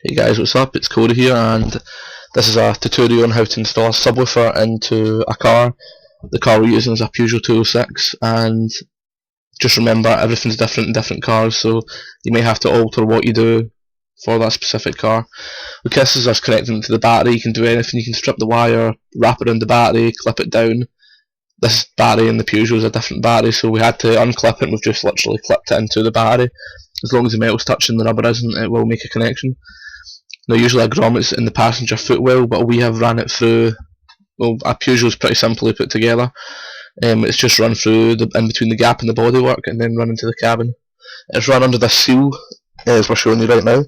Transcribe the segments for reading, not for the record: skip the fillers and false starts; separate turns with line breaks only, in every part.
Hey guys, what's up? It's Cody here, and this is a tutorial on how to install a subwoofer into a car. The car we're using is a Peugeot 206, and just remember everything's different in different cars, so you may have to alter what you do for that specific car. With this is us connecting it to the battery. You can do anything. You can strip the wire, wrap it around the battery, clip it down. This battery in the Peugeot is a different battery, so we had to unclip it and we've just literally clipped it into the battery. As long as the metal's touching, the rubber isn't, it will make a connection. Now usually a grommets in the passenger footwell, but we have ran it through, well, a Peugeot's pretty simply put together. It's just run through in between the gap in the bodywork and then run into the cabin. It's run under this seal, as we're showing you right now.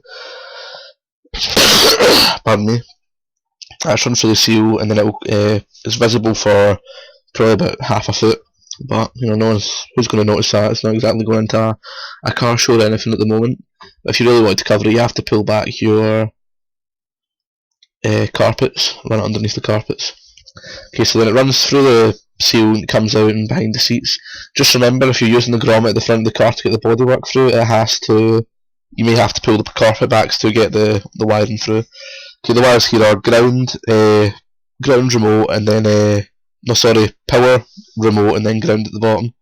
Pardon me. It's run through the seal, and then it's visible for probably about half a foot. But no one's who's going to notice that. It's not exactly going into a car show or anything at the moment. But if you really want to cover it, you have to pull back your carpets, run it underneath the carpets. Okay, so then it runs through the seal and comes out and behind the seats. Just remember, if you're using the grommet at the front of the car to get the bodywork through, you may have to pull the carpet backs to get the wiring through. Okay, the wires here are ground remote, and then power remote, and then ground at the bottom.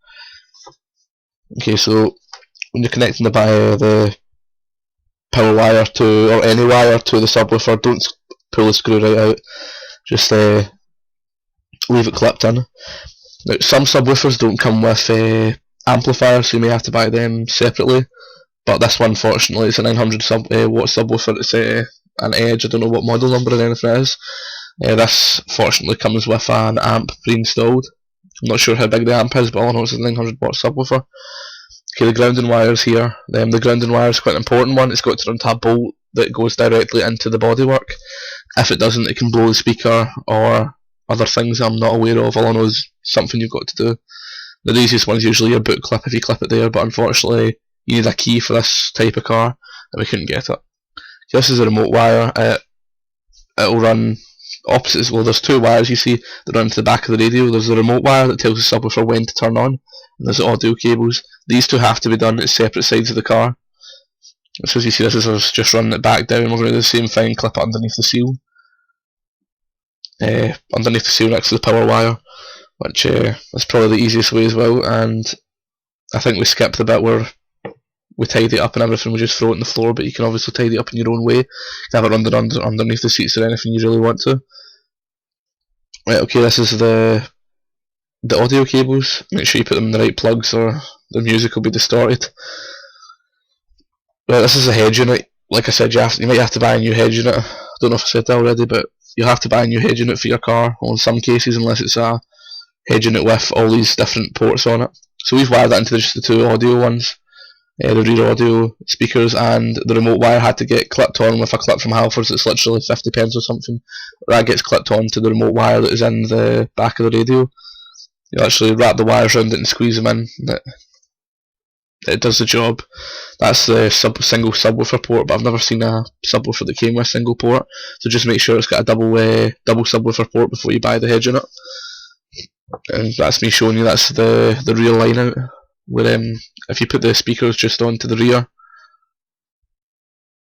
Okay, so when you're connecting the power wire or any wire to the subwoofer, don't pull the screw right out, just leave it clipped in. Now, some subwoofers don't come with amplifiers, so you may have to buy them separately, but this one, fortunately, it's a 900 watt subwoofer. It's an Edge. I don't know what model number or anything it is. This fortunately comes with an amp pre-installed. I'm not sure how big the amp is, but all I know it's a 900 watt subwoofer. Okay, the grounding wires here. The grounding wire is quite an important one. It's got to run to a bolt that goes directly into the bodywork. If it doesn't, it can blow the speaker or other things I'm not aware of. All I know is something you've got to do. The easiest one is usually your boot clip if you clip it there, but unfortunately you need a key for this type of car, and we couldn't get it. Okay, this is a remote wire. It'll run opposite. Well, there's two wires you see that run to the back of the radio. There's the remote wire that tells the subwoofer when to turn on, and there's the audio cables. These two have to be done at separate sides of the car. So as you see, this is us just running it back down. We're going to do the same thing, clip it underneath the seal. Underneath the seal next to the power wire, which is probably the easiest way as well. And I think we skipped the bit where we tidy it up and everything. We just throw it on the floor, but you can obviously tidy it up in your own way. You can have it underneath the seats or anything you really want to. Right, okay, this is the audio cables. Make sure you put them in the right plugs or the music will be distorted. Right, this is a head unit. Like I said, you might have to buy a new head unit. I don't know if I said that already, but you'll have to buy a new head unit for your car, or in some cases, unless it's a head unit with all these different ports on it. So we've wired that into just the two audio ones, the rear audio speakers, and the remote wire had to get clipped on with a clip from Halfords. It's literally 50 pence or something. That gets clipped on to the remote wire that is in the back of the radio. You actually wrap the wires around it and squeeze them in. It does the job. That's the single subwoofer port, but I've never seen a subwoofer that came with a single port. So just make sure it's got a double subwoofer port before you buy the head unit. And that's me showing you. That's the real line out. Where if you put the speakers just onto the rear,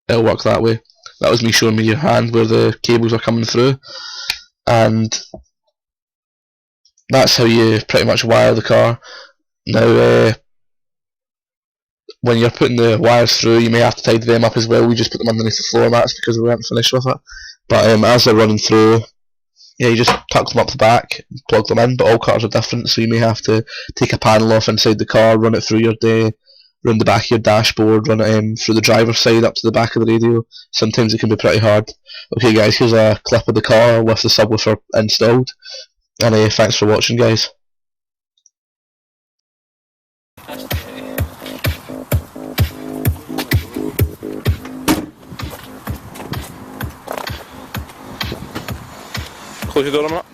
it'll work that way. That was me showing me your hand where the cables are coming through, and that's how you pretty much wire the car. Now, when you're putting the wires through, you may have to tidy them up as well. We just put them underneath the floor mats because we weren't finished with it. But as they're running through, yeah, you just tuck them up the back, plug them in. But all cars are different, so you may have to take a panel off inside the car, run it through run the back of your dashboard, run it through the driver's side up to the back of the radio. Sometimes it can be pretty hard. Okay, guys, here's a clip of the car with the subwoofer installed, and thanks for watching, guys. Close your door a minute.